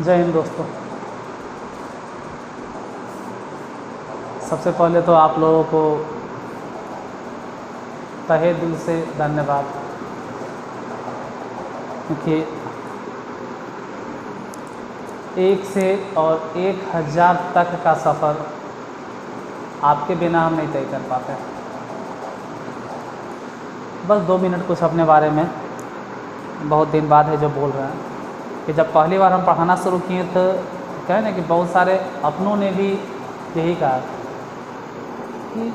जय हिंद दोस्तों। सबसे पहले तो आप लोगों को तहे दिल से धन्यवाद, क्योंकि 1 से और 1000 तक का सफ़र आपके बिना हम नहीं तय कर पाते। बस 2 मिनट कुछ अपने बारे में, बहुत दिन बाद है जो बोल रहे हैं कि जब पहली बार हम पढ़ाना शुरू किए तो कहे ना कि बहुत सारे अपनों ने भी यही कहा कि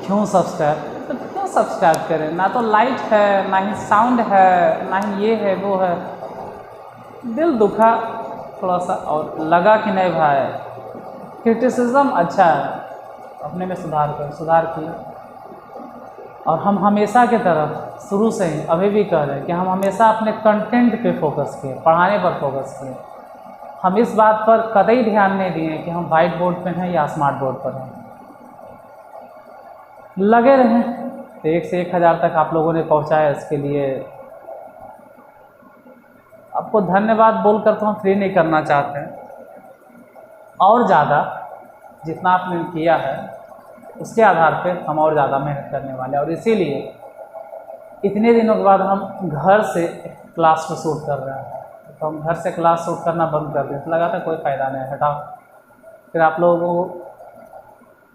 क्यों सब्सक्राइब करें, ना तो लाइट है, ना ही साउंड है, ना ही ये है वो है। दिल दुखा थोड़ा सा और लगा कि नहीं भाई, क्रिटिसिज्म अच्छा है, अपने में सुधार की। और हम हमेशा की तरह शुरू से ही अभी भी कह रहे हैं कि हम हमेशा अपने कंटेंट पे फोकस किए, पढ़ाने पर फोकस किए। हम इस बात पर कतई ध्यान नहीं दिए कि हम वाइट बोर्ड पे हैं या स्मार्ट बोर्ड पर हैं। लगे रहें तो 1 से 1000 तक आप लोगों ने पहुंचाया, इसके लिए आपको धन्यवाद बोलकर तो हम फ्री नहीं करना चाहते हैं। और ज़्यादा जितना आपने किया है उसके आधार पे हम और ज़्यादा मेहनत करने वाले हैं। और इसीलिए इतने दिनों के बाद हम घर से क्लास को शूट कर रहे हैं। तो हम घर से क्लास शूट करना बंद कर दिए, तो लगा था कोई फ़ायदा नहीं, हटाओ। फिर आप लोगों को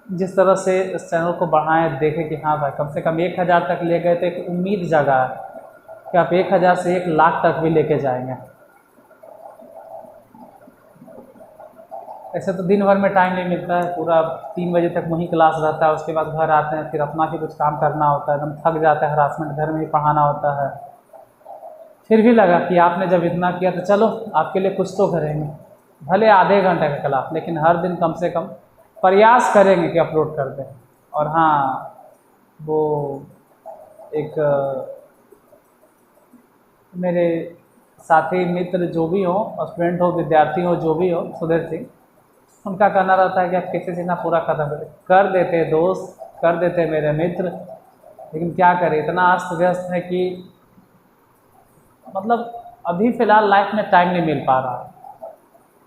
जिस तरह से इस चैनल को बढ़ाएं, देखें कि हाँ भाई कम से कम 1000 तक ले गए तो एक उम्मीद जगा है कि आप 1000 से 1 लाख तक भी लेके जाएंगे। ऐसे तो दिन भर में टाइम नहीं मिलता है, पूरा 3 बजे तक वहीं क्लास रहता है, उसके बाद घर आते हैं, फिर अपना भी कुछ काम करना होता है, एकदम थक जाता है, हरासमेंट घर में ही पढ़ाना होता है। फिर भी लगा कि आपने जब इतना किया तो चलो आपके लिए कुछ तो करेंगे, भले आधे घंटे का क्लास, लेकिन हर दिन कम से कम प्रयास करेंगे कि अपलोड कर दें। और हाँ, वो एक मेरे साथी मित्र जो भी हो, स्टूडेंट हो, विद्यार्थी हो, जो भी हो, सुधीर सिंह, उनका कहना रहता है कि आप किसी चीज़ ना पूरा खत्म कर देते दोस्त, कर देते मेरे मित्र, लेकिन क्या करें, इतना अस्त व्यस्त है कि मतलब अभी फ़िलहाल लाइफ में टाइम नहीं मिल पा रहा।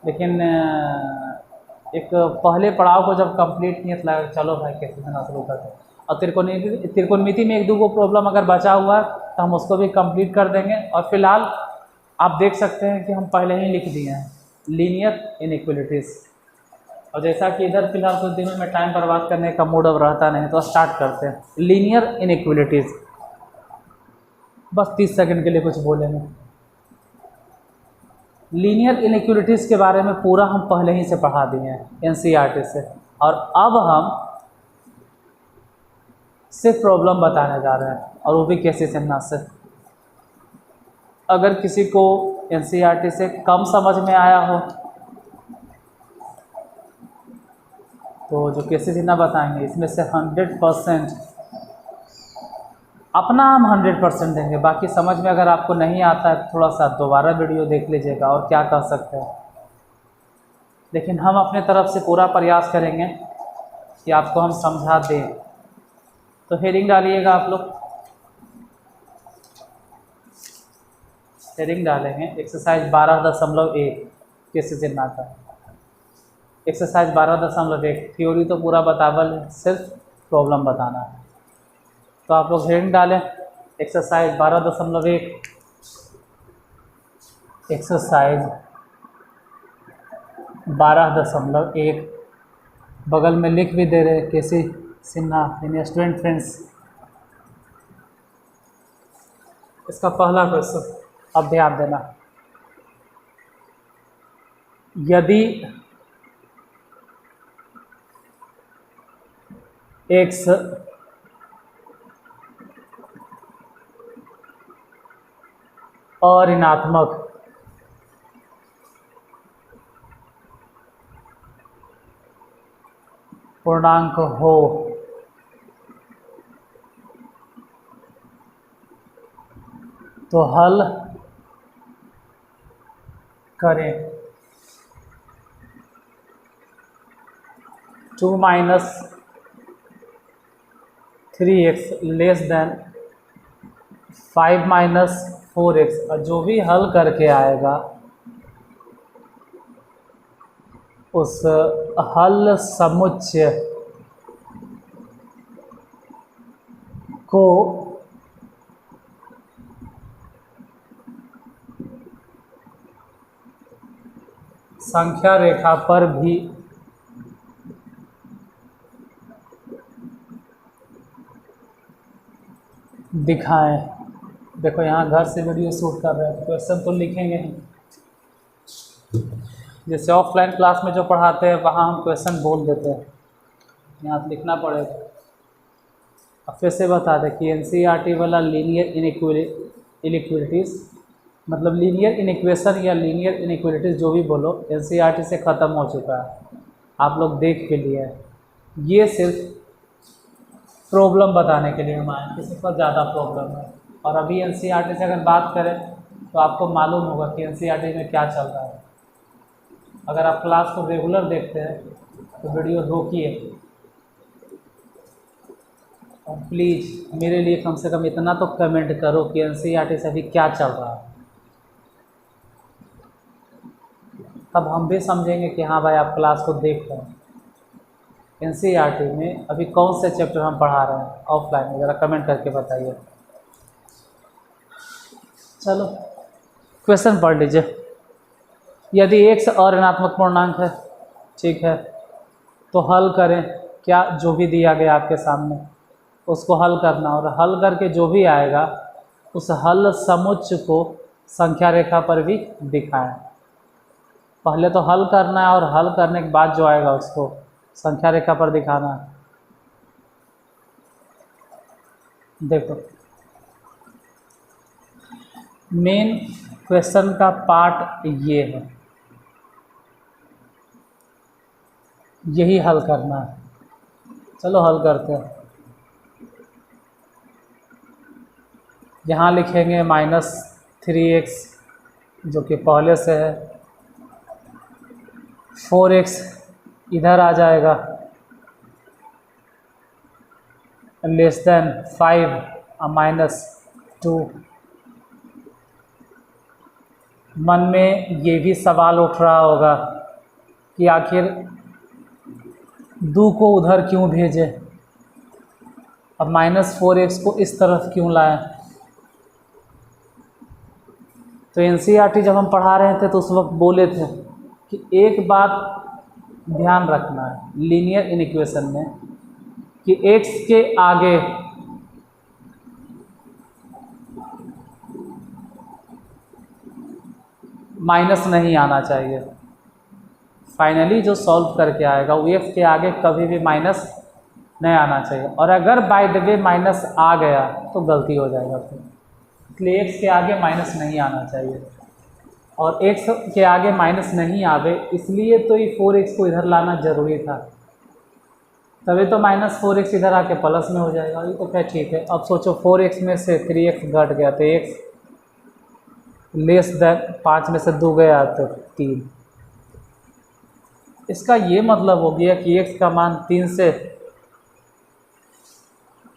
लेकिन एक पहले पड़ाव को जब कंप्लीट किए तो लगा चलो भाई कैसे से ना शुरू करते हैं। और त्रिकोणमिति में 1-2 प्रॉब्लम अगर बचा हुआ है तो हम उसको भी कंप्लीट कर देंगे। और फिलहाल आप देख सकते हैं कि हम पहले ही लिख दिए हैं लीनियर इनइक्वलिटीज़। और जैसा कि इधर फिलहाल कुछ दिनों में टाइम बर्बाद करने का मूड अब रहता नहीं, तो स्टार्ट करते हैं लीनियर इनइक्वलिटीज़। बस 30 सेकंड के लिए कुछ बोलेंगे। लीनियर इनइक्वलिटीज़ के बारे में पूरा हम पहले ही से पढ़ा दिए हैं एनसीईआरटी से, और अब हम सिर्फ प्रॉब्लम बताने जा रहे हैं, और वो भी कैसे चलना से। अगर किसी को एनसीईआरटी से कम समझ में आया हो तो जो कैसे जितना बताएंगे, इसमें से 100% अपना हम 100% देंगे। बाकी समझ में अगर आपको नहीं आता है थोड़ा सा दोबारा वीडियो देख लीजिएगा, और क्या कर सकते हैं। लेकिन हम अपने तरफ से पूरा प्रयास करेंगे कि आपको हम समझा दें। तो हेडिंग डालिएगा आप लोग, हेडिंग डालेंगे एक्सरसाइज 12.1 कैसे चिन्ह का। एक्सरसाइज 12.1 थ्योरी तो पूरा बतावल है, सिर्फ प्रॉब्लम बताना है। तो आप लोग हेडिंग डालें एक्सरसाइज 12.1, एक्सरसाइज 12.1। बगल में लिख भी दे रहे केसी सिन्हा यानी स्टूडेंट फ्रेंड्स। इसका पहला क्वेश्चन अब ध्यान देना, यदि x अऋणात्मक पूर्णांक हो तो हल करें। 2 - 3x लेस देन 5 - 4x, और जो भी हल करके आएगा उस हल समुच्चय को संख्या रेखा पर भी दिखाएं। देखो यहाँ घर से वीडियो शूट कर रहे हैं, क्वेश्चन तो लिखेंगे ही। जैसे ऑफलाइन क्लास में जो पढ़ाते हैं वहाँ हम क्वेश्चन बोल देते हैं, यहाँ लिखना पड़ेगा। अब फिर से बता दें कि एनसीईआरटी वाला लीनियर इनइक्वालिटीज़ मतलब लीनियर इनइक्वेशन या लीनियर इनइक्वालिटीज़ जो भी बोलो, एनसीईआरटी से ख़त्म हो चुका है, आप लोग देख के लिए। ये सिर्फ प्रॉब्लम बताने के लिए हम आए, किसी पर ज़्यादा प्रॉब्लम है। और अभी एनसीईआरटी से अगर बात करें तो आपको मालूम होगा कि एनसीईआरटी में क्या चल रहा है। अगर आप क्लास को रेगुलर देखते हैं तो वीडियो रोकिए और प्लीज़ मेरे लिए कम से कम इतना तो कमेंट करो कि एनसीईआरटी से अभी क्या चल रहा है, तब हम भी समझेंगे कि हाँ भाई आप क्लास को देख रहे हैं। एनसीईआरटी में अभी कौन से चैप्टर हम पढ़ा रहे हैं ऑफलाइन में, ज़रा कमेंट करके बताइए। चलो क्वेश्चन पढ़ लीजिए। यदि x अऋणात्मक पूर्णांक है, ठीक है, तो हल करें। क्या जो भी दिया गया आपके सामने उसको हल करना, और हल करके जो भी आएगा उस हल समुच्चय को संख्या रेखा पर भी दिखाएं। पहले तो हल करना है और हल करने के बाद जो आएगा उसको संख्या रेखा पर दिखाना है। देखो मेन क्वेश्चन का पार्ट ये है, यही हल करना है। चलो हल करते हैं। यहाँ लिखेंगे -3x जो कि पहले से है, 4x इधर आ जाएगा, <5 -2। मन में ये भी सवाल उठ रहा होगा कि आखिर 2 को उधर क्यों भेजे, अब -4x को इस तरफ क्यों लाएं। तो एनसीईआरटी जब हम पढ़ा रहे थे तो उस वक्त बोले थे कि एक बात ध्यान रखना है लीनियर इनइक्वेशन में कि x के आगे माइनस नहीं आना चाहिए। फाइनली जो सॉल्व करके आएगा वो x के आगे कभी भी माइनस नहीं आना चाहिए, और अगर बाय द वे माइनस आ गया तो गलती हो जाएगा फिर। इसलिए x के आगे माइनस नहीं आना चाहिए, और x के आगे माइनस नहीं आवे इसलिए तो ये 4x को इधर लाना ज़रूरी था, तभी तो -4x इधर आके प्लस में हो जाएगा। ये तो क्या ठीक है। अब सोचो 4x में से 3x घट गया तो x << 5 में से 2 गया तो 3। इसका ये मतलब हो गया कि x का मान 3 से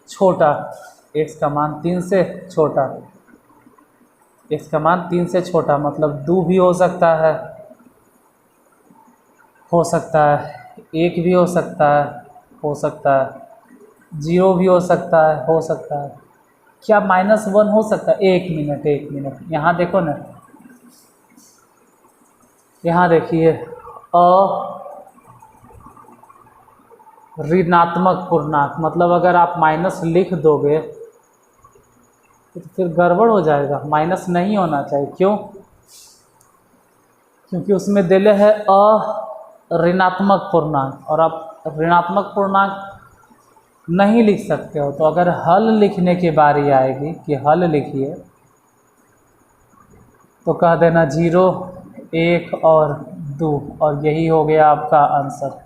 छोटा, x का मान 3 से छोटा, x का मान 3 से छोटा मतलब 2 भी हो सकता है, 1 भी हो सकता है, 0 भी हो सकता है। क्या -1 हो सकता है? एक मिनट यहाँ देखो ना, यहाँ देखिए ऋणात्मक पूर्णांक मतलब अगर आप माइनस लिख दोगे तो फिर गड़बड़ हो जाएगा, माइनस नहीं होना चाहिए। क्यों? क्योंकि उसमें दिले है ऋणात्मक पूर्णांक, और आप ऋणात्मक पूर्णांक नहीं लिख सकते हो। तो अगर हल लिखने की बारी आएगी कि हल लिखिए तो कह देना 0, 1 और 2, और यही हो गया आपका आंसर।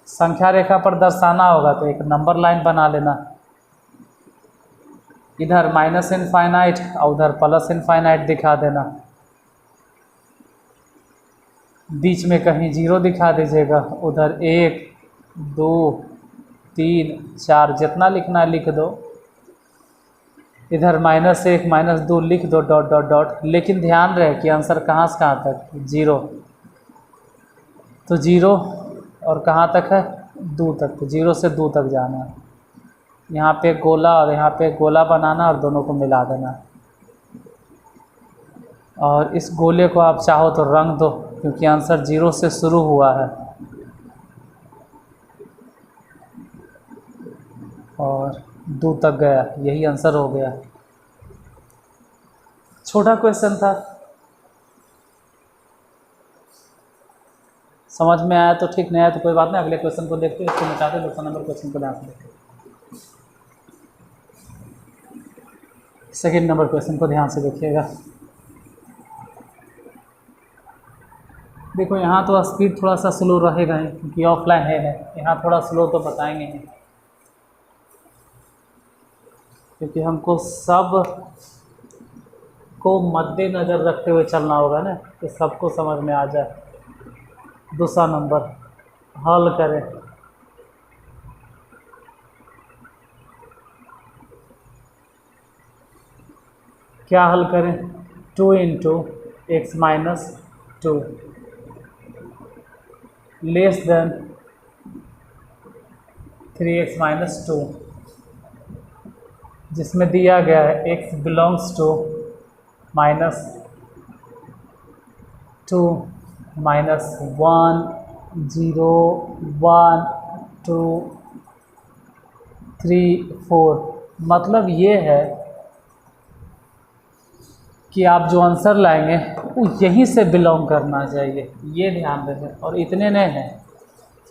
संख्या रेखा पर दर्शाना होगा तो एक नंबर लाइन बना लेना, इधर -इनफाइनाइट और उधर +इनफाइनाइट दिखा देना, बीच में कहीं 0 दिखा दीजिएगा, उधर 1, 2, 3, 4 जितना लिखना है लिख दो। इधर -1 -2 लिख दो डॉट डॉट डॉट, लेकिन ध्यान रहे कि आंसर कहाँ से कहाँ तक, 0। तो 0 और कहाँ तक है, 2 तक, तो 0 से 2 तक जाना है। यहाँ पे गोला और यहाँ पे गोला बनाना और दोनों को मिला देना। और इस गोले को आप चाहो तो रंग दो, क्योंकि आंसर 0 से शुरू हुआ है और 2 तक गया, यही आंसर हो गया। छोटा क्वेश्चन था, समझ में आया तो ठीक, नहीं आया तो कोई बात नहीं, अगले क्वेश्चन को देखते हैं। इसको मिटाते, दूसरा नंबर क्वेश्चन को ध्यान से देखते हैं। सेकेंड नंबर क्वेश्चन को ध्यान से देखिएगा। देखो यहाँ तो स्पीड थोड़ा सा स्लो रहेगा ही, क्योंकि ऑफलाइन है, यहाँ थोड़ा स्लो तो बताएंगे ही, क्योंकि हमको सब को मद्देनज़र रखते हुए चलना होगा ना, कि सबको समझ में आ जाए। दूसरा नंबर हल करें। क्या हल करें, 2 × x - 2 लेस देन 3x - 2, जिसमें दिया गया है x बिलोंग्स टू -2 -1 0 1 2 3 4। मतलब ये है कि आप जो आंसर लाएंगे वो यहीं से बिलोंग करना चाहिए, ये ध्यान रखें। और इतने नहीं हैं,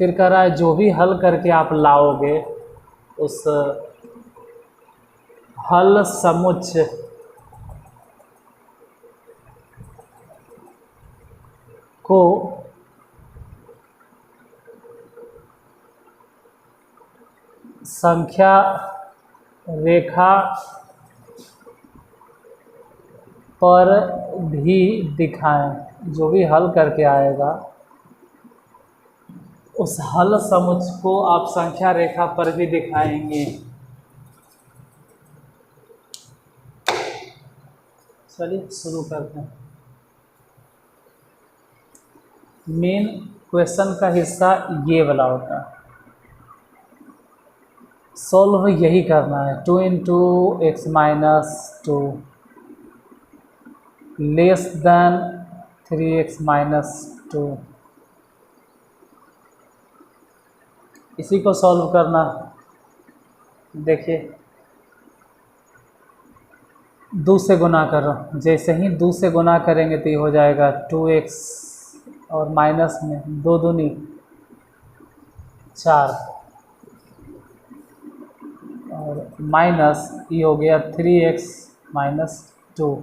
फिर कह रहा है जो भी हल करके आप लाओगे उस हल समुच्चय को संख्या रेखा पर भी दिखाएं। जो भी हल करके आएगा उस हल समुच्चय को आप संख्या रेखा पर भी दिखाएंगे। चलिए शुरू करते हैं। मेन क्वेश्चन का हिस्सा ये वाला होता है, सॉल्व यही करना है। 2 × x - 2 लेस देन 3x - 2, इसी को सॉल्व करना। देखिए 2 से गुना करो, जैसे ही 2 से गुना करेंगे तो ये हो जाएगा 2x और माइनस में 2 दूनी 4 और माइनस ये हो गया 3x - 2।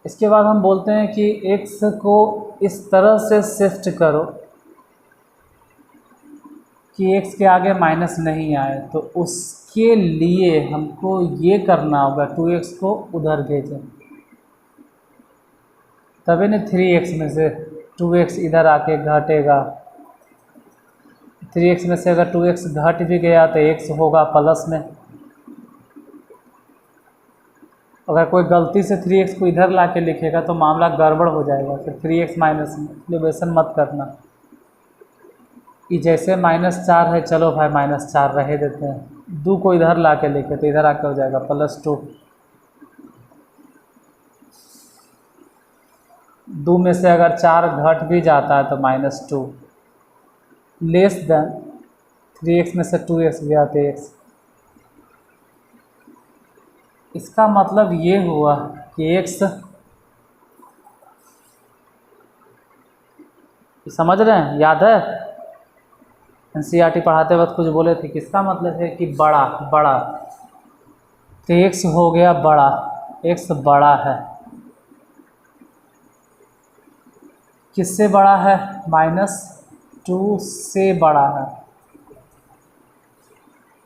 इसके बाद हम बोलते हैं कि x को इस तरह से शिफ्ट करो कि x के आगे माइनस नहीं आए, तो उसके लिए हमको ये करना होगा 2x को उधर भेजें, तभी नहीं 3x में से 2x इधर आके घटेगा। 3x में से अगर 2x घट भी गया तो x होगा प्लस में। अगर कोई गलती से 3x को इधर ला के लिखेगा तो मामला गड़बड़ हो जाएगा, फिर 3x माइनस में, इसलिए वैसे मत करना। ये जैसे -4 है, चलो भाई -4 रहे देते हैं। 2 को इधर ला के लिखे तो इधर आके हो जाएगा +2। 2 में से अगर 4 घट भी जाता है तो -2 लेस देन 3x में से 2x गया तो x। इसका मतलब ये हुआ कि x, समझ रहे हैं, याद है NCERT पढ़ाते वक्त कुछ बोले थे, किसका मतलब है कि बड़ा बड़ा, तो x हो गया बड़ा, x बड़ा है। किससे बड़ा है, -2 से बड़ा है।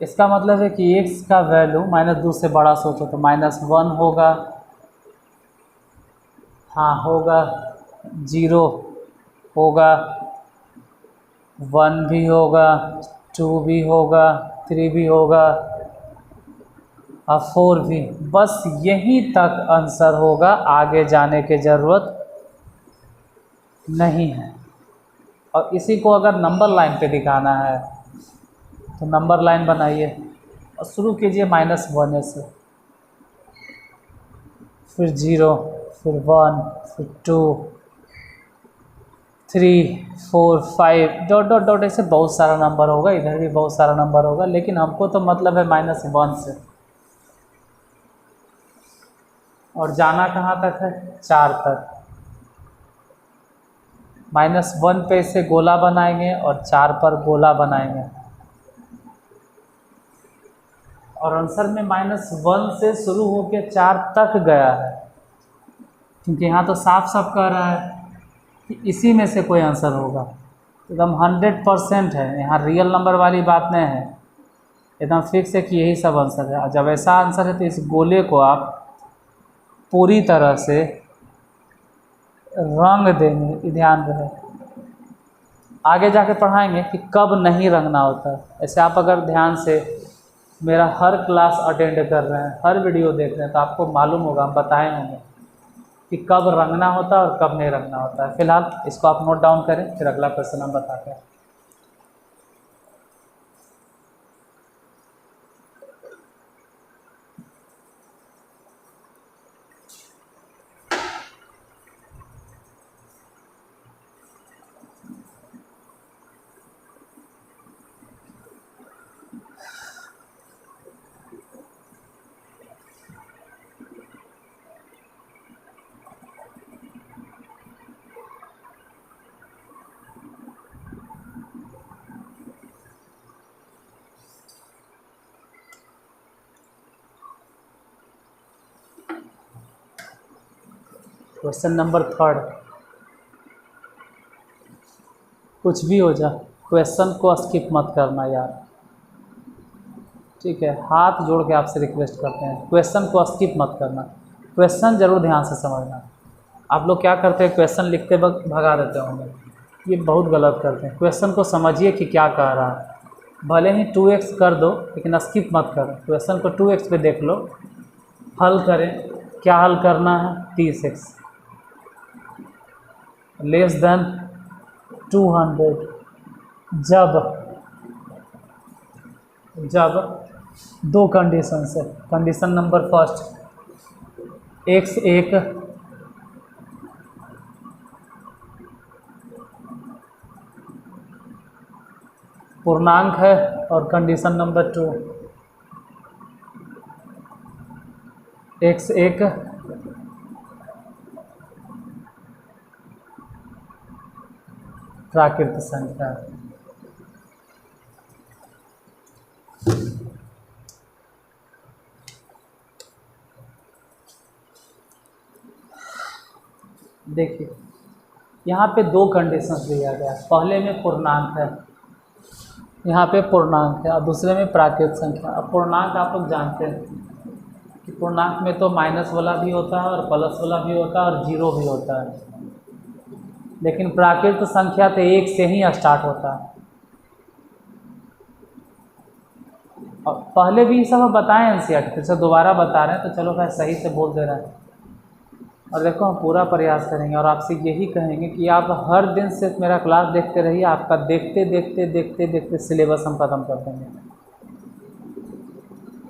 इसका मतलब है कि x का वैल्यू -2 से बड़ा सोचो तो -1 होगा, हाँ होगा, 0 होगा, 1 भी होगा, 2 भी होगा, 3 भी होगा और 4 भी। बस यहीं तक आंसर होगा, आगे जाने की ज़रूरत नहीं है। और इसी को अगर नंबर लाइन पे दिखाना है तो नंबर लाइन बनाइए और शुरू कीजिए -1 से, फिर 0, फिर 1, फिर 2, 3, 4, 5 डॉट डॉट डॉट, ऐसे बहुत सारा नंबर होगा, इधर भी बहुत सारा नंबर होगा, लेकिन हमको तो मतलब है -1 से। और जाना कहाँ तक है? 4 तक। -1 पे इसे गोला बनाएंगे और 4 पर गोला बनाएंगे, और आंसर में -1 से शुरू होकर 4 तक गया है, क्योंकि यहाँ तो साफ साफ कह रहा है कि इसी में से कोई आंसर होगा। एकदम 100% है, यहाँ रियल नंबर वाली बात नहीं है, एकदम फिक्स है कि यही सब आंसर है। जब ऐसा आंसर है तो इस गोले को आप पूरी तरह से रंग देंगे, ध्यान रहे। आगे जाके पढ़ाएंगे कि कब नहीं रंगना होता है। ऐसे आप अगर ध्यान से मेरा हर क्लास अटेंड कर रहे हैं, हर वीडियो देख रहे हैं, तो आपको मालूम होगा, हम बताए होंगे कि कब रंगना होता है और कब नहीं रंगना होता है। फिलहाल इसको आप नोट डाउन करें, फिर अगला क्वेश्चन हम बताते हैं। क्वेश्चन नंबर 3, कुछ भी हो जाए क्वेश्चन को स्किप मत करना यार, ठीक है? हाथ जोड़ के आपसे रिक्वेस्ट करते हैं, क्वेश्चन को स्किप मत करना, क्वेश्चन ज़रूर ध्यान से समझना। आप लोग क्या करते हैं, क्वेश्चन लिखते वक्त भगा देते होंगे, ये बहुत गलत करते हैं। क्वेश्चन को समझिए कि क्या कह रहा है, भले ही 2x कर दो लेकिन स्किप मत करो, क्वेश्चन को 2x पे देख लो, हल करें। क्या हल करना है? 30x लेस देन 200 जब दो कंडीशन है। कंडीशन नंबर फर्स्ट, x एक पूर्णांक है, और कंडीशन नंबर 2, x एक प्राकृत संख्या है। देखिए यहाँ पे दो कंडीशंस दिया गया है, पहले में पूर्णांक है, यहाँ पे पूर्णांक है, और दूसरे में प्राकृत संख्या। अब पूर्णांक आप लोग जानते हैं कि पूर्णांक में तो माइनस वाला भी होता है और प्लस वाला भी होता है और जीरो भी होता है, लेकिन प्राकृत संख्या तो 1 से ही स्टार्ट होता है। और पहले भी सब बताएं एनसीईआरटी, फिर से दोबारा बता रहे हैं, तो चलो भाई सही से बोल दे रहे हैं। और देखो हम पूरा प्रयास करेंगे और आपसे यही कहेंगे कि आप हर दिन सिर्फ मेरा क्लास देखते रहिए, आपका देखते देखते देखते देखते सिलेबस हम ख़त्म कर देंगे।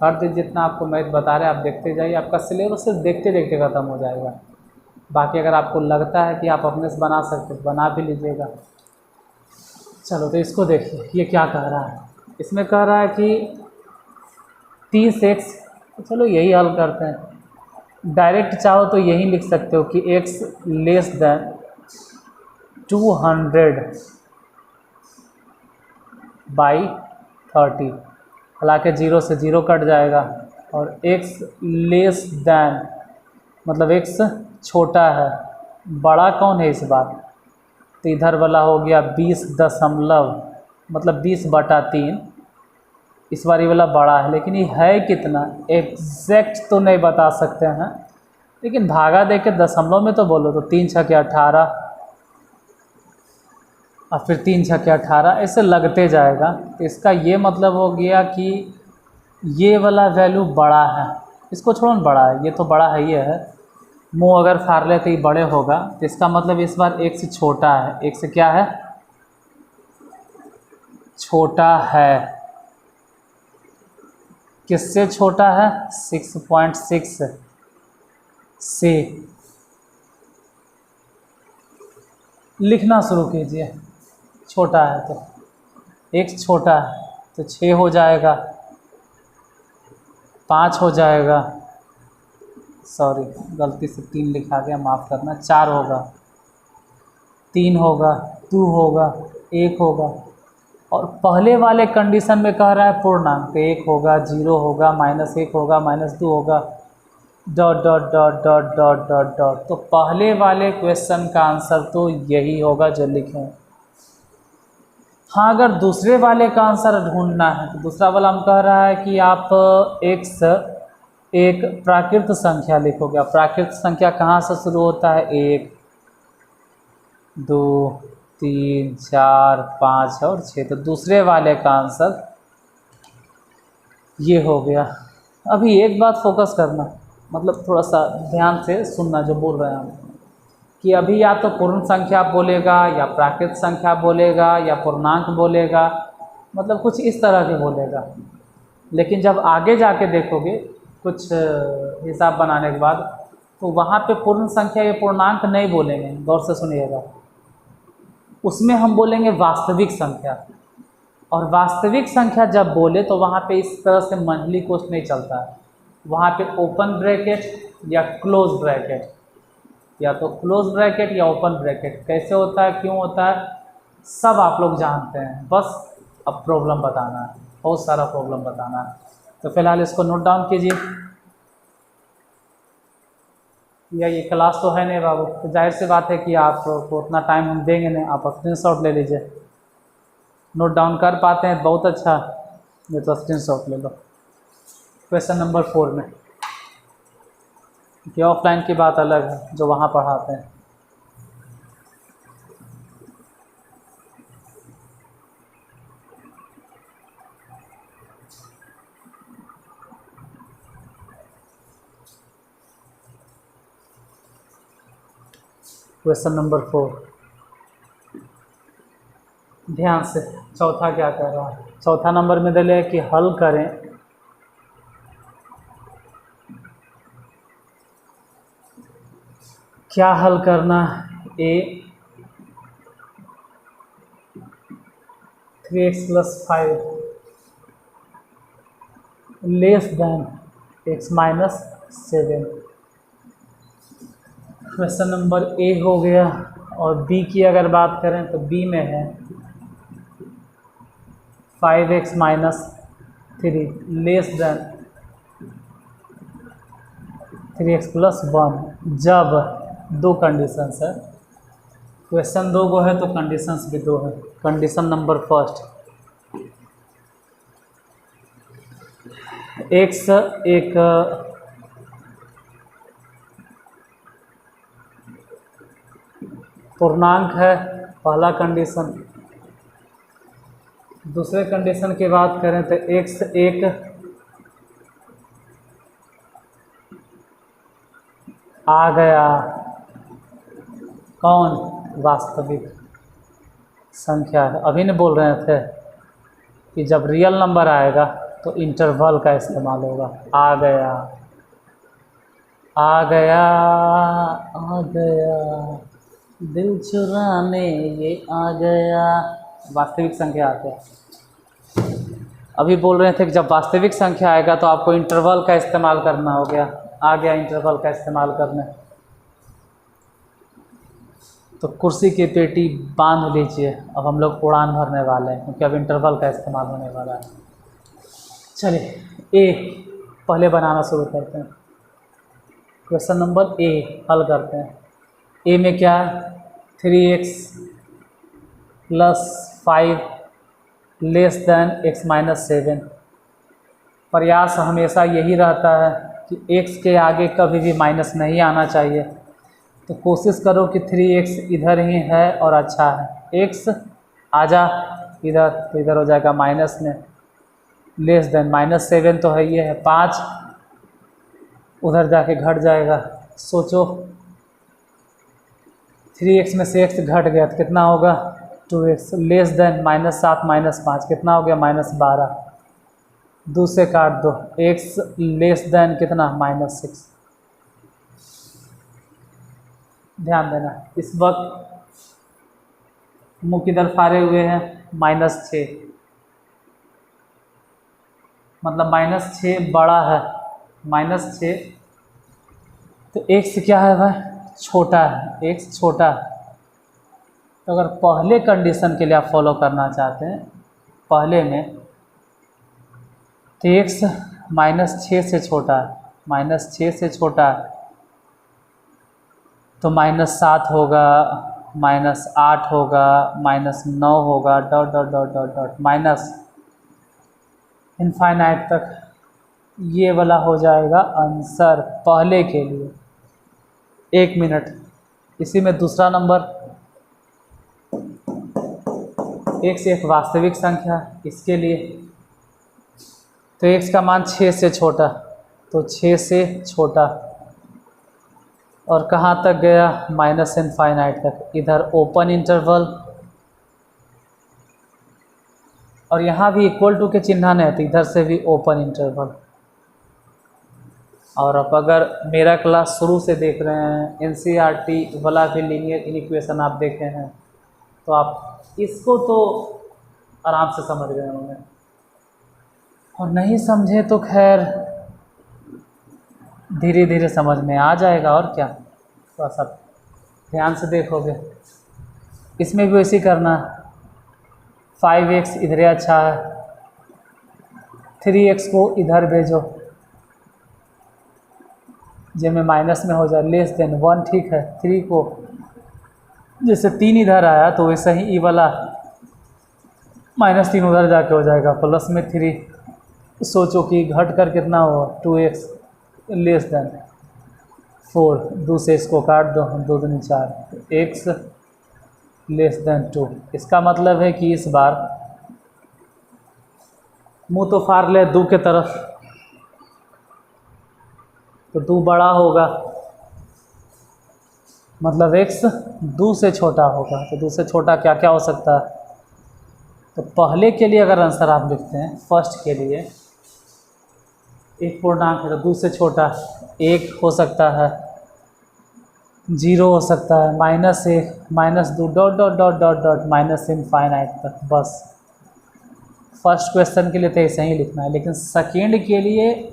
हर दिन जितना आपको मैथ बता रहे हैं आप देखते जाइए, आपका सिलेबस सिर्फ देखते देखते ख़त्म हो जाएगा। बाकी अगर आपको लगता है कि आप अपने से बना सकते तो बना भी लीजिएगा। चलो तो इसको देखिए, ये क्या कह रहा है, इसमें कह रहा है कि 30x, चलो यही हल करते हैं। डायरेक्ट चाहो तो यही लिख सकते हो कि x लेस देन 200 बाई 30, हालांकि 0 से 0 कट जाएगा, और x लेस देन मतलब x छोटा है, बड़ा कौन है इस बार, तो इधर वाला हो गया 20 मतलब 20/3, इस बार ये वाला बड़ा है, लेकिन ये है कितना एग्जैक्ट तो नहीं बता सकते हैं, लेकिन भागा दे के दशमलव में तो बोलो तो 3 × 6 = 18, और फिर 3 छक्के 18, ऐसे लगते जाएगा। तो इसका ये मतलब हो गया कि ये वाला वैल्यू बड़ा है, इसको छोड़ो ना, बड़ा है, ये तो बड़ा है, ये है, मुँह अगर फाड़ ले तो ये बड़े होगा, तो इसका मतलब इस बार 1 से छोटा है। 1 से क्या है? छोटा है। किससे छोटा है? 6.6 से। लिखना शुरू कीजिए। छोटा है तो x छोटा है तो 6 हो जाएगा, 5 हो जाएगा, सॉरी गलती से 3 लिखा गया, माफ़ करना, 4 होगा, 3 होगा, 2 होगा, 1 होगा। और पहले वाले कंडीशन में कह रहा है पूर्णांक, तो 1 होगा, 0 होगा, -1 होगा, -2 होगा, dot dot dot dot dot dot dot. तो पहले वाले क्वेश्चन का आंसर तो यही होगा जो लिखे हैं। हाँ, अगर दूसरे वाले का आंसर ढूंढना है तो दूसरा वाला हम कह रहा है कि आप x एक प्राकृत संख्या लिखोगे। प्राकृत संख्या कहाँ से शुरू होता है? 1 2 3 4 5 और 6। तो दूसरे वाले का आंसर ये हो गया। अभी एक बात फोकस करना, मतलब थोड़ा सा ध्यान से सुनना जो बोल रहे हैं हम, कि अभी या तो पूर्ण संख्या बोलेगा या प्राकृत संख्या बोलेगा या पूर्णांक बोलेगा, मतलब कुछ इस तरह के बोलेगा। लेकिन जब आगे जाके देखोगे कुछ हिसाब बनाने के बाद, तो वहाँ पे पूर्ण संख्या या पूर्णांक नहीं बोलेंगे, गौर से सुनिएगा। उसमें हम बोलेंगे वास्तविक संख्या। और वास्तविक संख्या जब बोले तो वहाँ पे इस तरह से मंथली कोष्ट नहीं चलता है, वहाँ पे ओपन ब्रैकेट या क्लोज ब्रैकेट, या तो क्लोज ब्रैकेट या ओपन ब्रैकेट। कैसे होता है, क्यों होता है, सब आप लोग जानते हैं, बस अब प्रॉब्लम बताना है, बहुत सारा प्रॉब्लम बताना है। तो फिलहाल इसको नोट डाउन कीजिए। या ये क्लास तो है नहीं बाबू, तो जाहिर सी बात है कि आपको उतना टाइम हम देंगे नहीं, आप स्क्रीनशॉट ले लीजिए। नोट डाउन कर पाते हैं बहुत अच्छा, नहीं तो स्क्रीनशॉट ले लो। क्वेश्चन नंबर 4 में कि ऑफलाइन की बात अलग है, जो वहाँ पढ़ाते हैं। क्वेश्चन नंबर 4, ध्यान से। चौथा क्या कह रहा है? चौथा नंबर में दिले कि हल करें क्या हल करना? a 3x + 5 less than x - 7। Question number A हो गया। और बी की अगर बात करें तो बी में है 5x - 3 लेस देन 3x + 1, जब दो कंडीशंस है। क्वेश्चन 2 गो है तो कंडीशंस भी 2 है। कंडीशन नंबर फर्स्ट, x एक पूर्णांक है, पहला कंडीशन। दूसरे कंडीशन की बात करें तो x एक आ गया, कौन? वास्तविक संख्या है। अभी नहीं बोल रहे थे कि जब रियल नंबर आएगा तो इंटरवल का इस्तेमाल होगा। आ गया, आ गया, आ गया, दिल चुराने ये आ गया, वास्तविक संख्या आते हैं। अभी बोल रहे थे कि जब वास्तविक संख्या आएगा तो आपको इंटरवल का इस्तेमाल करना हो गया, आ गया इंटरवल का इस्तेमाल करने। तो कुर्सी की पेटी बांध लीजिए, अब हम लोग उड़ान भरने वाले हैं, क्योंकि अब इंटरवल का इस्तेमाल होने वाला है। चलिए ए पहले बनाना शुरू करते हैं। क्वेश्चन नंबर ए हल करते हैं। ए में क्या है? 3x + 5 less than x - 7। प्रयास हमेशा यही रहता है कि x के आगे कभी भी माइनस नहीं आना चाहिए। तो कोशिश करो कि 3x इधर ही है और अच्छा है। x आ जा इधर, तो इधर हो जाएगा माइनस में, लेस देन -7 तो है, ये है 5, उधर जाके घट जाएगा। सोचो 3x में से x घट गया तो कितना होगा 2x, लेस देन -7 -5 कितना हो गया -12, 2 से काट दो, x लेस देन कितना -6। ध्यान देना इस वक्त मुँह किधर फाड़े हुए हैं -6, मतलब -6 बड़ा है, -6 तो x क्या है भाई छोटा है, x छोटा है। तो अगर पहले कंडीशन के लिए आप फॉलो करना चाहते हैं पहले में, तो x -6 से छोटा है, -6 से छोटा है तो -7 होगा, -8 होगा, -9 होगा, dot dot dot dot dot minus infinite तक। ये वाला हो जाएगा आंसर पहले के लिए। 1 मिनट, इसी में दूसरा नंबर, x एक वास्तविक संख्या, इसके लिए तो x का मान 6 से छोटा, तो 6 से छोटा, और कहाँ तक गया माइनस इनफाइनाइट तक। इधर ओपन इंटरवल, और यहाँ भी इक्वल टू के चिन्ह है तो इधर से भी ओपन इंटरवल। और अब अगर मेरा क्लास शुरू से देख रहे हैं, NCERT वाला भी लीनियर इक्वेशन आप देखे हैं, तो आप इसको तो आराम से समझ गए होंगे, और नहीं समझे तो खैर धीरे धीरे समझ में आ जाएगा। और क्या, थोड़ा सा ध्यान से देखोगे। इसमें भी वैसे ही करना, 5x इधर अच्छा है, 3x को इधर भेजो, जिनमें माइनस में हो जाए, लेस देन 1 ठीक है। 3 को जैसे 3 इधर आया तो वैसे ही ई वाला -3 उधर जाके हो जाएगा प्लस में 3। सोचो कि घट कर कितना हुआ 2x लेस देन 4, 2 से इसको काट दो, 2 दूनी 4, तो x लेस देन 2। इसका मतलब है कि इस बार मुँह तो फाड़ ले 2 के तरफ, तो 2 बड़ा होगा, मतलब x 2 से छोटा होगा। तो 2 से छोटा क्या क्या हो सकता है, तो पहले के लिए अगर आंसर आप लिखते हैं, फर्स्ट के लिए एक पूर्णांक है तो 2 से छोटा 1 हो सकता है, 0 हो सकता है, -1, -2 dot dot dot dot dot minus infinite तक। बस फर्स्ट क्वेश्चन के लिए तो ऐसे ही लिखना है, लेकिन सेकेंड के लिए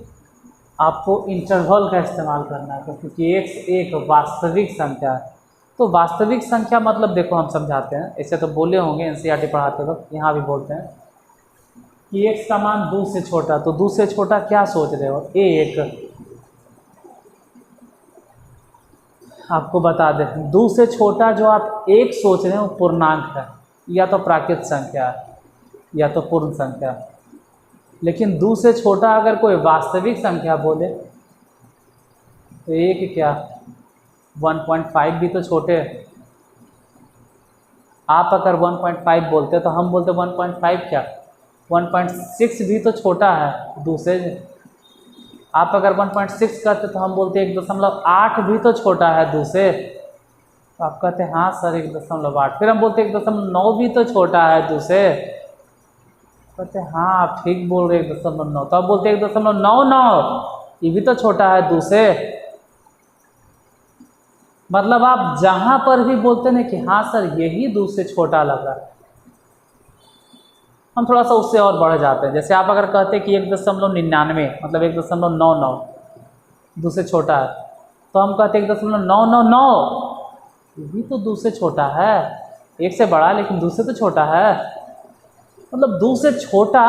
आपको इंटरवल का इस्तेमाल करना है, क्योंकि x एक वास्तविक संख्या है। तो वास्तविक संख्या मतलब देखो हम समझाते हैं, ऐसे तो बोले होंगे NCERT पढ़ाते वक्त, यहाँ भी बोलते हैं कि x का मान 2 से छोटा, तो 2 से छोटा क्या सोच रहे हो, 1। आपको बता दें 2 से छोटा जो आप 1 सोच रहे हो पूर्णांक है, या तो प्राकृत संख्या है या तो पूर्ण संख्या। लेकिन 2 से छोटा अगर कोई वास्तविक संख्या बोले तो 1 क्या 1.5 भी तो छोटे है। आप अगर 1.5 बोलते तो हम बोलते 1.5 क्या 1.6 भी तो छोटा है 2 से। आप अगर 1.6 करते तो हम बोलते 1.8 भी तो छोटा है 2 से। तो आप कहते हाँ सर 1.8, फिर हम बोलते 1.9 भी तो छोटा है 2 से। कहते हाँ आप ठीक बोल रहे 1.9, तो आप बोलते 1.99 ये भी तो छोटा है 2 से। मतलब आप जहाँ पर भी बोलते ना कि हाँ सर यही 2 से छोटा लग रहा है, हम थोड़ा सा उससे और बढ़ जाते हैं। जैसे आप अगर कहते कि 1.99 मतलब 1.99 2 से छोटा है, तो हम कहते 1.999 ये भी तो 2 से छोटा है, 1 से बड़ा लेकिन 2 से तो छोटा है। मतलब 2 से छोटा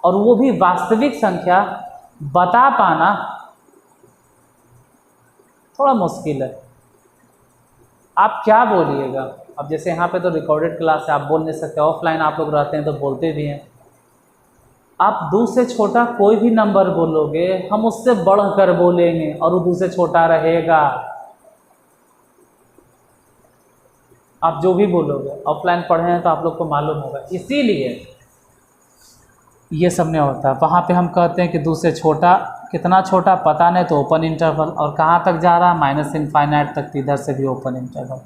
और वो भी वास्तविक संख्या बता पाना थोड़ा मुश्किल है। आप क्या बोलिएगा, अब जैसे यहाँ पे तो रिकॉर्डेड क्लास है, आप बोल नहीं सकते, ऑफलाइन आप लोग रहते हैं तो बोलते भी हैं। आप 2 से छोटा कोई भी नंबर बोलोगे हम उससे बढ़कर बोलेंगे और वो 2 से छोटा रहेगा। आप जो भी बोलोगे, ऑफलाइन पढ़े हैं तो आप लोग को मालूम होगा। इसीलिए ये सब नहीं होता। वहाँ पे हम कहते हैं कि 2 से छोटा, कितना छोटा पता नहीं, तो ओपन इंटरवल, और कहाँ तक जा रहा है, माइनस इनफाइनाइट तक, इधर से भी ओपन इंटरवल।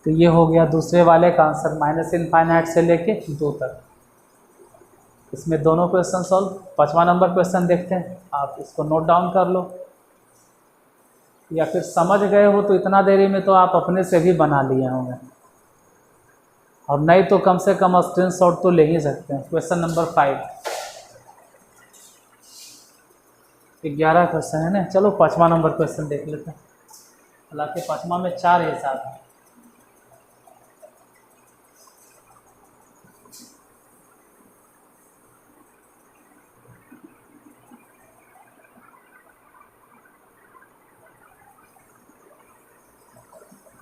तो ये हो गया दूसरे वाले का आंसर, माइनस इनफाइनाइट से लेके 2 तक। इसमें दोनों क्वेश्चन सॉल्व। 5वां नंबर क्वेश्चन देखते हैं, आप इसको नोट डाउन कर लो, या फिर समझ गए हो तो इतना देरी में तो आप अपने से भी बना लिए होंगे, और नहीं तो कम से कम स्क्रीनशॉट तो ले ही सकते हैं। क्वेश्चन नंबर 5, 11 क्वेश्चन है ना। चलो 5वां नंबर क्वेश्चन देख लेते हैं। हालांकि 5वां में 4 हिसाब है।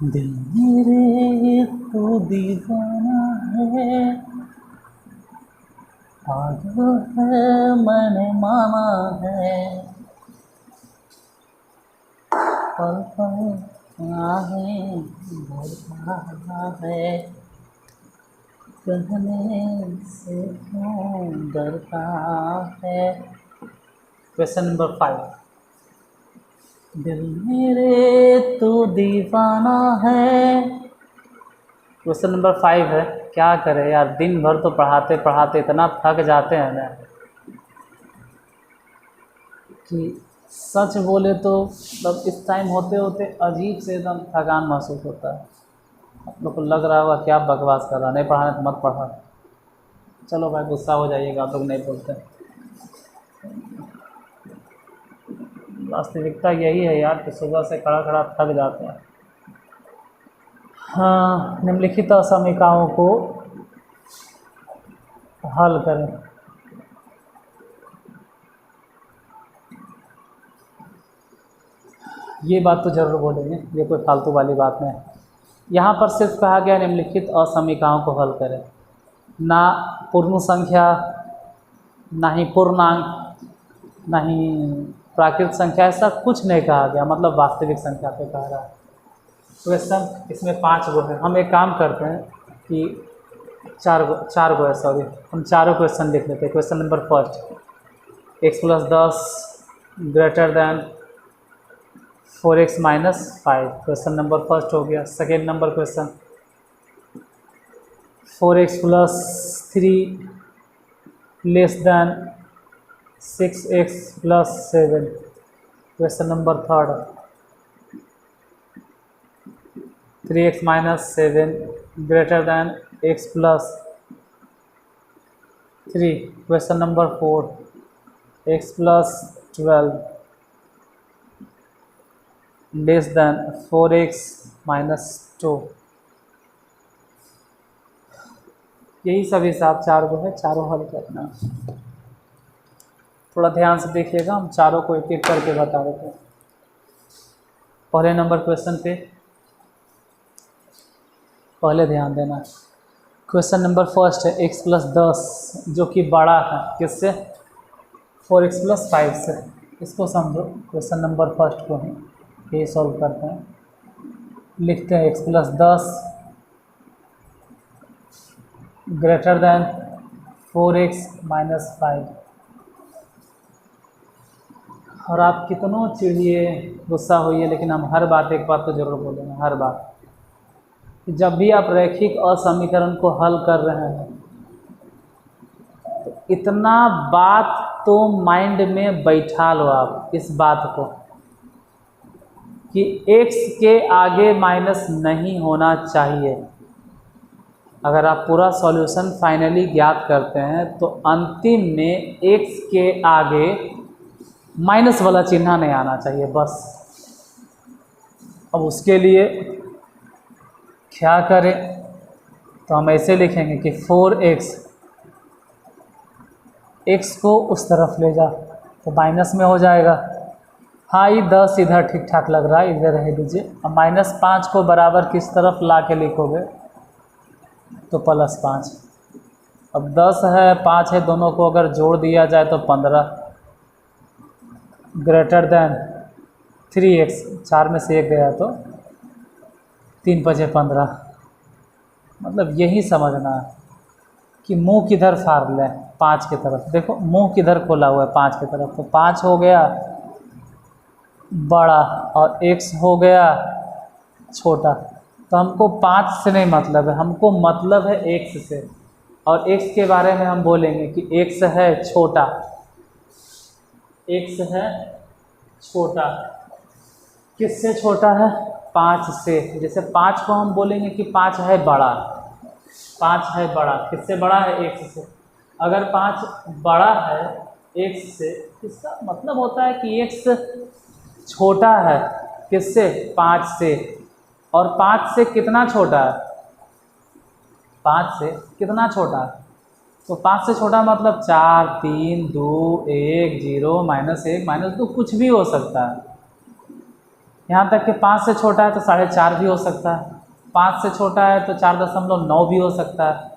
दिल मेरे तो दीवाना है, पागल है मैंने माना है, पल पल आहें भरता है, कहने से क्यों डरता है। क्वेश्चन नंबर 5, दिल मेरे तो दीवाना है। क्वेश्चन नंबर 5 है। क्या करें यार, दिन भर तो पढ़ाते पढ़ाते इतना थक जाते हैं ना कि सच बोले तो मतलब इस टाइम होते होते अजीब से एकदम थकान महसूस होता है। आप लोग को लग रहा होगा क्या बकवास कर रहा, नहीं पढ़ाने तो मत पढ़ा। चलो भाई, गुस्सा हो जाइएगा, आप लोग नहीं बोलते। वास्तविकता यही है यार कि सुबह से खड़ा खड़ा थक जाते हैं। हाँ, निम्नलिखित असमीकाओं को हल करें। ये बात तो ज़रूर बोलेंगे, ये कोई फालतू वाली बात नहीं। यहाँ पर सिर्फ कहा गया निम्नलिखित असमीकाओं को हल करें, ना पूर्ण संख्या, ना ही पूर्णांक, ना ही प्राकृत संख्या, ऐसा कुछ नहीं कहा गया, मतलब वास्तविक संख्या पे कह रहा है। क्वेश्चन इसमें 5 गो है। हम एक काम करते हैं कि 4 गो है, सॉरी, हम चारों क्वेश्चन लिख लेते हैं। Question number 1, x + 10 greater than 4x - 5। Question number 1 हो गया। Second number question, 4x + 3 less than 6x + 7। Question number 3, 3x - 7 greater than x + 3। Question number 4, x + 12 less than 4x - 2। यही सब हिसाब 4 गो है, चारों हल करना। थोड़ा ध्यान से देखिएगा, हम चारों को एक एक करके बता देते हैं। पहले नंबर क्वेश्चन पे पहले ध्यान देना। क्वेश्चन नंबर 1 है x + 10 जो कि बड़ा है किससे, 4x + 5 से। इसको समझो, क्वेश्चन नंबर 1 को ही ये सॉल्व करते हैं। लिखते हैं x + 10 ग्रेटर दैन 4x - 5। और आप कितनों चिढ़िए, गुस्सा होइए, लेकिन हम हर बात एक बात तो ज़रूर बोलेंगे, हर बात, जब भी आप रैखिक असमीकरण को हल कर रहे हैं तो इतना बात तो माइंड में बैठा लो आप, इस बात को कि x के आगे माइनस नहीं होना चाहिए। अगर आप पूरा सॉल्यूशन फाइनली ज्ञात करते हैं तो अंतिम में x के आगे माइनस वाला चिन्ह नहीं आना चाहिए, बस। अब उसके लिए क्या करें, तो हम ऐसे लिखेंगे कि 4x, x को उस तरफ ले जा तो माइनस में हो जाएगा। हाँ, ये 10 इधर ठीक ठाक लग रहा है, इधर रह दीजिए। अब -5 को बराबर किस तरफ ला के लिखोगे तो +5। अब 10 है 5 है, दोनों को अगर जोड़ दिया जाए तो 15 ग्रेटर दैन 3x, 4 में से 1 गया तो 3 × 5 = 15। मतलब यही समझना है कि मुंह किधर फाड़ लें 5 की तरफ। देखो मुंह किधर खोला हुआ है 5 की तरफ, तो 5 हो गया बड़ा और x हो गया छोटा। तो हमको 5 से नहीं मतलब है, हमको मतलब है x से। और x के बारे में हम बोलेंगे कि x है छोटा, x है छोटा। किससे छोटा है? 5 से। जैसे 5 को हम बोलेंगे कि 5 है बड़ा, 5 है बड़ा। किससे बड़ा है? x से। अगर 5 बड़ा है x से, इसका मतलब होता है कि x छोटा है किससे? 5 से। और 5 से कितना छोटा है? 5 से कितना छोटा है? तो 5 से छोटा मतलब 4, 3, 2, 1, 0, -1, -2 कुछ भी हो सकता है। यहाँ तक कि 5 से छोटा है तो 4.5 भी हो सकता है, 5 से छोटा है तो 4.9 भी हो सकता है,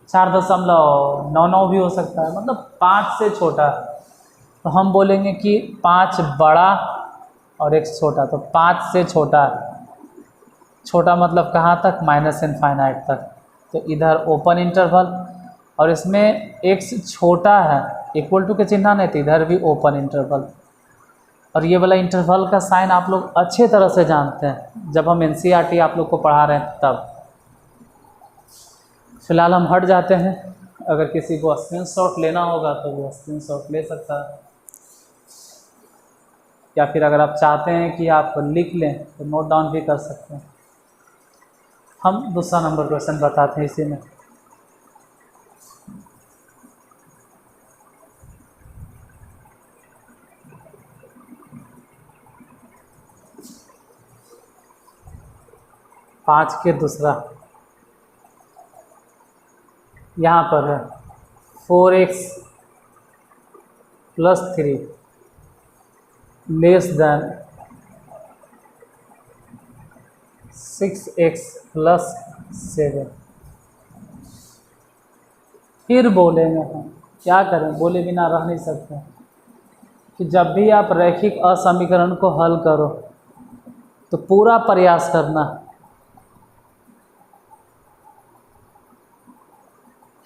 4.99 भी हो सकता है, मतलब 5 से छोटा। तो हम बोलेंगे कि 5 बड़ा और x छोटा। तो 5 से छोटा, छोटा मतलब कहाँ तक? -इनफाइनाइट तक। तो इधर ओपन इंटरवल, और इसमें x छोटा है इक्वल टू के चिन्ह नहीं, तो इधर भी ओपन इंटरवल। और ये वाला इंटरवल का साइन आप लोग अच्छे तरह से जानते हैं, जब हम NCERT आप लोग को पढ़ा रहे हैं तब। फिलहाल हम हट जाते हैं, अगर किसी को स्क्रीनशॉट लेना होगा तो वो स्क्रीनशॉट ले सकता है, या फिर अगर आप चाहते हैं कि आप लिख लें तो नोट डाउन भी कर सकते हैं। हम दूसरा नंबर क्वेश्चन बताते हैं इसी में। पाँच के दूसरा यहाँ पर है 4x + 3 < 6x + 7। फिर बोलेंगे हम, क्या करें, बोले बिना रह नहीं सकते, कि जब भी आप रैखिक असमीकरण को हल करो तो पूरा प्रयास करना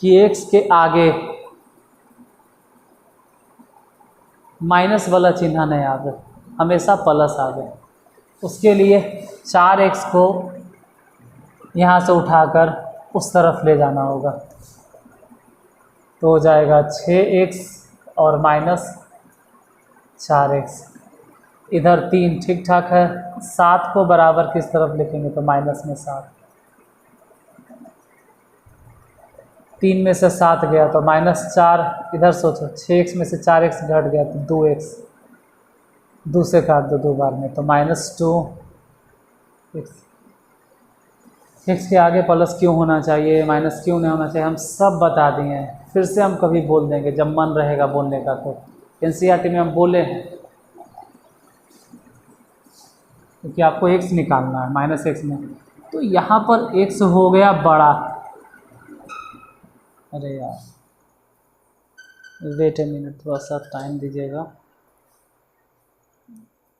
कि x के आगे माइनस वाला चिन्ह नहीं आवे, हमेशा प्लस आवे। उसके लिए 4x को यहाँ से उठाकर उस तरफ ले जाना होगा, तो हो जाएगा 6x और -4x। इधर 3 ठीक ठाक है, 7 को बराबर किस तरफ लिखेंगे तो माइनस में 7, 3 में से 7 गया तो -4। इधर सोचो 6x में से 4x घट गया तो 2x, 2 से काट दो 2 बार में तो -2x। x के आगे प्लस क्यों होना चाहिए, माइनस क्यों नहीं होना चाहिए, हम सब बता दिए हैं। फिर से हम कभी बोल देंगे जब मन रहेगा बोलने का, तो NCERT में हम बोले हैं, क्योंकि आपको x निकालना है -x में। तो यहाँ पर x हो गया बड़ा। अरे यार वेट ए मिनट, थोड़ा सा टाइम दीजिएगा,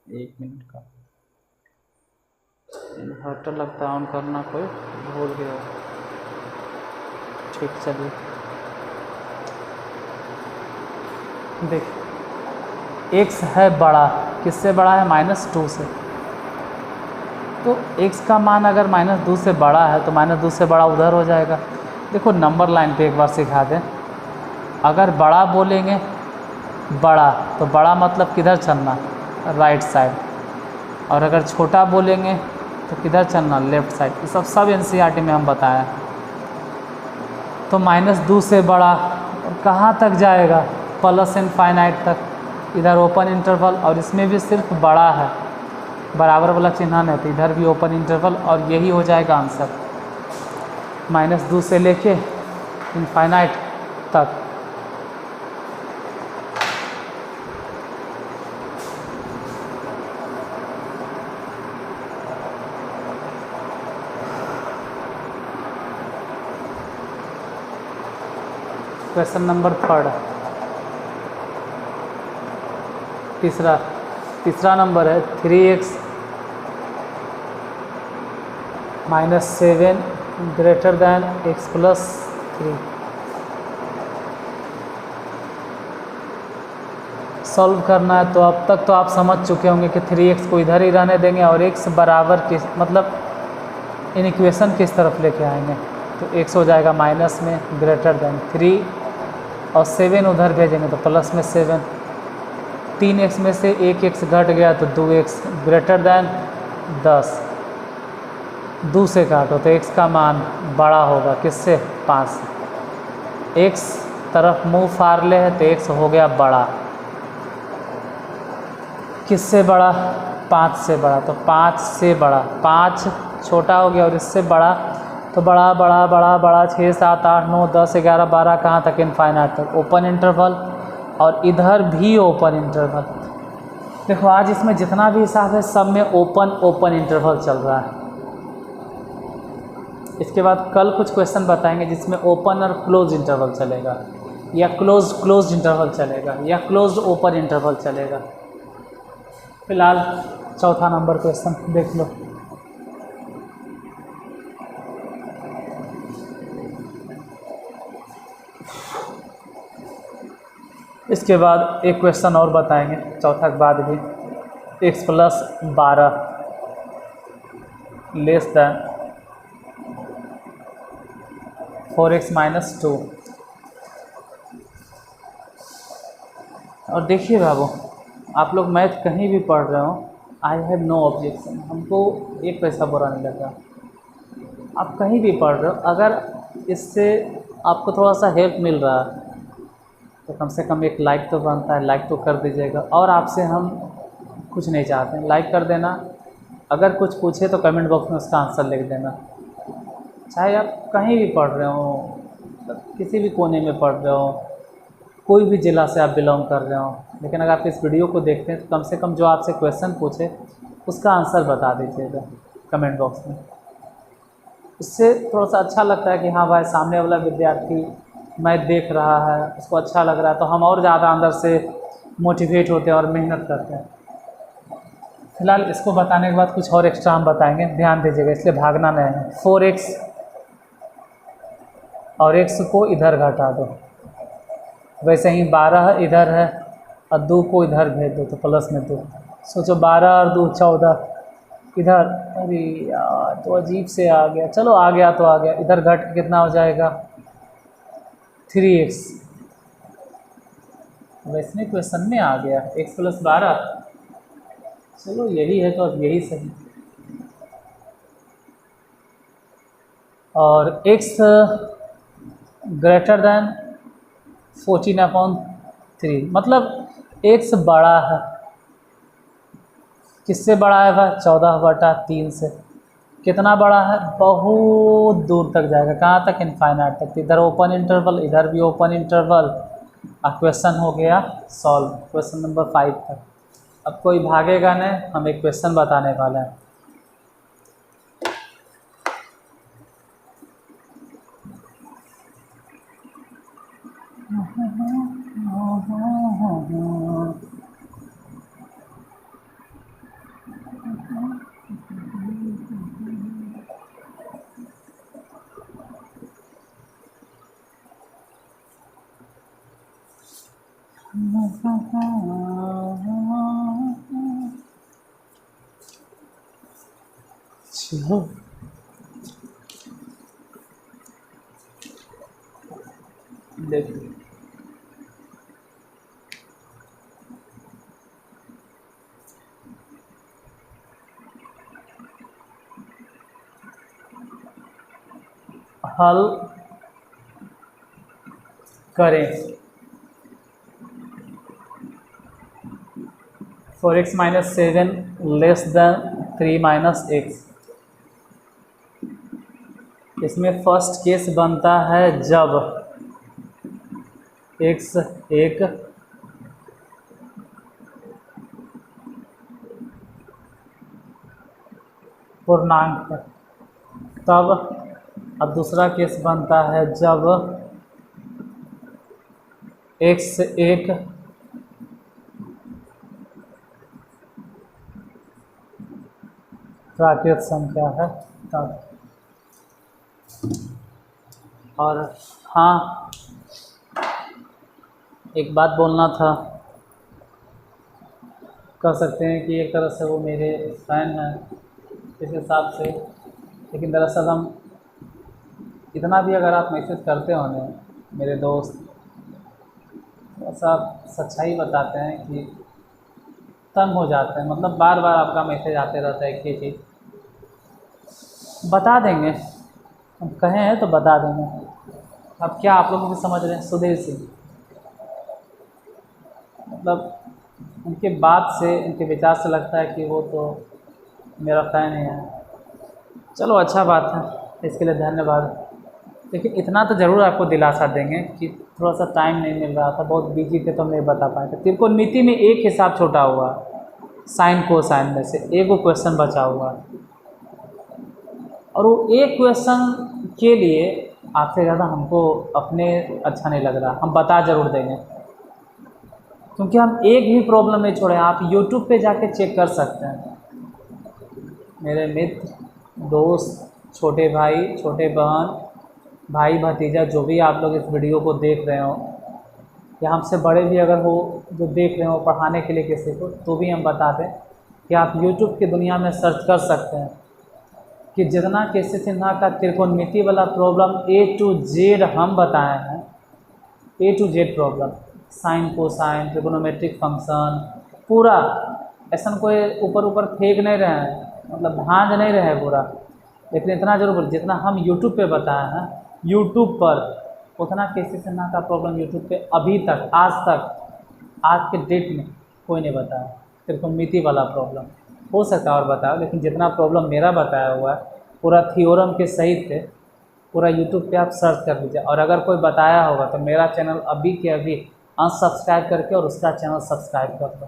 1 मिनट का। इन्वर्टर लगता है ऑन करना, कोई भूल गया। ठीक, चलिए देखिए x है बड़ा, किससे बड़ा है? -2 से। तो x का मान अगर -2 से बड़ा है तो -2 से बड़ा उधर हो जाएगा। देखो नंबर लाइन पे एक बार सिखा दें, अगर बड़ा बोलेंगे बड़ा तो बड़ा मतलब किधर चलना? Right side. और अगर छोटा बोलेंगे तो किधर चलना? Left side. ये सब NCERT में हम बताया। तो -2 से बड़ा और कहाँ तक जाएगा? प्लस इनफाइनाइट तक। इधर ओपन इंटरवल और इसमें भी सिर्फ बड़ा है, बराबर वाला चिन्ह नहीं, तो इधर भी ओपन इंटरवल और यही हो जाएगा आंसर। -2 से लेके इनफाइनाइट तक। क्वेश्चन नंबर 3, तीसरा नंबर है 3x - 7 greater than x plus 3। Solve करना है तो अब तक तो आप समझ चुके होंगे कि 3x को इधर ही रहने देंगे और x बराबर किस मतलब इन इक्वेशन किस तरफ लेके आएंगे, तो x हो जाएगा माइनस में ग्रेटर दैन 3 और 7 उधर भेजेंगे तो प्लस में 7। 3x में से 1x घट गया तो 2x ग्रेटर दैन 10। 2 से काटो तो x का मान बड़ा होगा किससे, 5 से। x तरफ मुँह फाड़ ले है तो x हो गया बड़ा, किससे बड़ा, 5 से बड़ा। तो 5 से बड़ा, 5 छोटा हो गया और इससे बड़ा, तो बड़ा बड़ा बड़ा बड़ा 6 7 8 9 10 11 12 कहाँ तक, इनफाइनाइट तक ओपन इंटरवल, और इधर भी ओपन इंटरवल। देखो आज इसमें जितना भी हिसाब है सब में ओपन ओपन इंटरवल चल रहा है। इसके बाद कल कुछ क्वेश्चन बताएंगे जिसमें ओपन और क्लोज इंटरवल चलेगा, या क्लोज इंटरवल चलेगा, या क्लोज ओपन इंटरवल चलेगा। फिलहाल चौथा नंबर क्वेश्चन देख लो। इसके बाद एक क्वेश्चन और बताएंगे चौथा के बाद भी, x plus 12 less than 4x minus 2। और देखिए बाबू, आप लोग मैथ कहीं भी पढ़ रहे हो, आई हैव नो ऑब्जेक्शन, हमको एक पैसा बुरा नहीं लग रहा। आप कहीं भी पढ़ रहे हो, अगर इससे आपको थोड़ा सा हेल्प मिल रहा है तो कम से कम एक लाइक तो बनता है, लाइक तो कर दीजिएगा। और आपसे हम कुछ नहीं चाहते हैं, लाइक कर देना। अगर कुछ पूछे तो कमेंट बॉक्स में उसका आंसर लिख देना। चाहे आप कहीं भी पढ़ रहे हो, किसी भी कोने में पढ़ रहे हो, कोई भी ज़िला से आप बिलोंग कर रहे हो, लेकिन अगर आप इस वीडियो को देखते हैं तो कम से कम जो आपसे क्वेश्चन पूछे उसका आंसर बता दीजिएगा कमेंट बॉक्स में। इससे थोड़ा सा अच्छा लगता है कि हाँ भाई, सामने वाला विद्यार्थी मैथ देख रहा है, उसको अच्छा लग रहा है, तो हम और ज़्यादा अंदर से मोटिवेट होते हैं और मेहनत करते हैं। फिलहाल इसको बताने के बाद कुछ और एक्स्ट्रा हम बताएंगे, ध्यान दीजिएगा, इसलिए भागना नहीं है। 4x और x को इधर घटा दो, वैसे ही 12 इधर है और 2 को इधर भेज दो तो प्लस में 2। सोचो 12 और 2 14 इधर, अरे यार तो अजीब से आ गया, चलो आ गया तो आ गया। इधर घट के कितना हो जाएगा, 3x। वैसे क्वेश्चन में आ गया x प्लस 12, चलो यही है तो अब यही सही। और x ग्रेटर दैन 14/3, मतलब x बड़ा है, किससे बड़ा है भाई, 14/3 से। कितना बड़ा है, बहुत दूर तक जाएगा, कहाँ तक, इनफाइनाइट तक। इधर ओपन इंटरवल, इधर भी ओपन इंटरवल। क्वेश्चन हो गया सॉल्व, क्वेश्चन नंबर 5 तक। अब कोई भागेगा नहीं, हम एक क्वेश्चन बताने वाले हैं। चलो देखिए, हल करें। 4x minus 7 less than 3 minus x। इसमें फर्स्ट केस बनता है जब x एक पूर्णांक है, तब। अब दूसरा केस बनता है जब x एक प्राकृत संख्या है, तब। और हाँ, एक बात बोलना था, कह सकते हैं कि एक तरह से वो मेरे फ़ैन हैं इस हिसाब से, लेकिन दरअसल हम इतना भी अगर आप मैसेज करते हो ना मेरे दोस्त, ऐसा सच्चाई बताते हैं कि तंग हो जाते हैं। मतलब बार बार आपका मैसेज आते रहता है एक ही चीज़। बता देंगे, हम कहे हैं तो बता देंगे। अब क्या आप लोग भी समझ रहे हैं, सुधीर सिंह, मतलब उनके बात से, उनके विचार से लगता है कि वो तो मेरा फ़ैन ही है। चलो अच्छा बात है, इसके लिए धन्यवाद। लेकिन इतना तो ज़रूर आपको दिलासा देंगे कि थोड़ा सा टाइम नहीं मिल रहा था, बहुत बिजी थे तो नहीं बता पाए थे। त्रिकोणमिति में एक हिसाब छोटा हुआ, साइन कोसाइन में से एक वो क्वेश्चन बचा हुआ, और वो एक क्वेश्चन के लिए आपसे ज़्यादा हमको अपने अच्छा नहीं लग रहा। हम बता ज़रूर देंगे, क्योंकि हम एक भी प्रॉब्लम नहीं छोड़े। आप यूट्यूब पे जाके चेक कर सकते हैं। मेरे मित्र, दोस्त, छोटे भाई, छोटे बहन, भाई भतीजा, जो भी आप लोग इस वीडियो को देख रहे हो, या हमसे बड़े भी अगर हो जो देख रहे हो पढ़ाने के लिए किसी को, तो भी हम बता दें कि आप यूट्यूब की दुनिया में सर्च कर सकते हैं कि जितना केसी सिन्हा का त्रिकोणमिति वाला प्रॉब्लम ए टू जेड हम बताए हैं, A to Z problem, sine cosine, trigonometric function, पूरा, ऐसा कोई ऊपर ऊपर फेंक नहीं रहे हैं, मतलब भांज नहीं रहे पूरा। लेकिन इतना जरूर, जितना हम यूट्यूब पे बताए हैं यूट्यूब पर, उतना केसी सिन्हा का प्रॉब्लम यूट्यूब पे अभी तक, आज तक, आज के डेट में कोई नहीं बताया त्रिकोणमिति वाला प्रॉब्लम। हो सकता है और बताओ, लेकिन जितना प्रॉब्लम मेरा बताया हुआ है पूरा थ्योरम के सहित थे, पूरा यूट्यूब पे आप सर्च कर लीजिए। और अगर कोई बताया होगा तो मेरा चैनल अभी के अभी अनसब्सक्राइब करके और उसका चैनल सब्सक्राइब कर दो।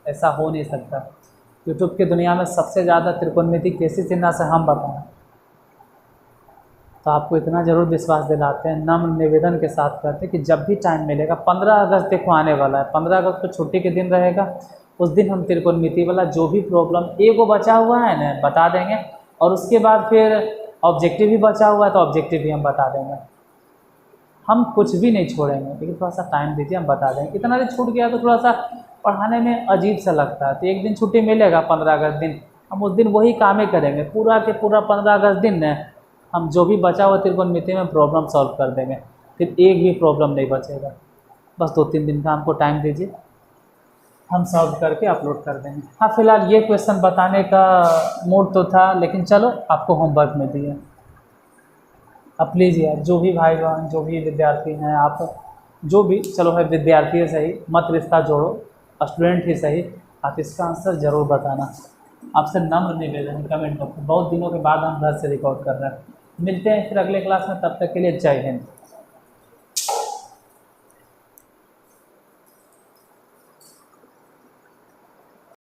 ऐसा हो नहीं सकता। यूट्यूब की दुनिया में सबसे ज़्यादा त्रिकोणमिति केसी सिन्हा से हम बताएं, तो आपको इतना ज़रूर विश्वास दिलाते हैं, नम्र निवेदन के साथ कहते हैं कि जब भी टाइम मिलेगा, 15 अगस्त देखो आने वाला है, 15 अगस्त को छुट्टी के दिन रहेगा, उस दिन हम त्रिकोणमिति वाला जो भी प्रॉब्लम एक वो बचा हुआ है ना बता देंगे, और उसके बाद फिर ऑब्जेक्टिव भी बचा हुआ है तो ऑब्जेक्टिव भी हम बता देंगे। हम कुछ भी नहीं छोड़ेंगे, लेकिन थोड़ा सा टाइम दीजिए, हम बता देंगे। इतना दिन छूट गया तो थोड़ा सा पढ़ाने में अजीब सा लगता है, तो एक दिन छुट्टी मिलेगा 15 अगस्त दिन, हम उस दिन वही कामें करेंगे, पूरा के पूरा 15 अगस्त दिन न हम जो भी बचा हुआ त्रिकोणमिति में प्रॉब्लम सॉल्व कर देंगे, फिर एक भी प्रॉब्लम नहीं बचेगा। बस 2-3 दिन का हमको टाइम दीजिए, हम सॉल्व करके अपलोड कर देंगे। हाँ, फिलहाल ये क्वेश्चन बताने का मूड तो था, लेकिन चलो आपको होमवर्क में दिए। अब प्लीज़ यार, जो भी भाई बहन, जो भी विद्यार्थी हैं, आप जो भी, चलो है विद्यार्थी है सही, मत रिश्ता जोड़ो, स्टूडेंट ही सही, आप इसका आंसर ज़रूर बताना। आपसे नम्र निवेदन है, कमेंट बॉक्स में। बहुत दिनों के बाद हम घर से रिकॉर्ड कर रहे हैं। मिलते हैं फिर अगले क्लास में, तब तक के लिए जय हिंद।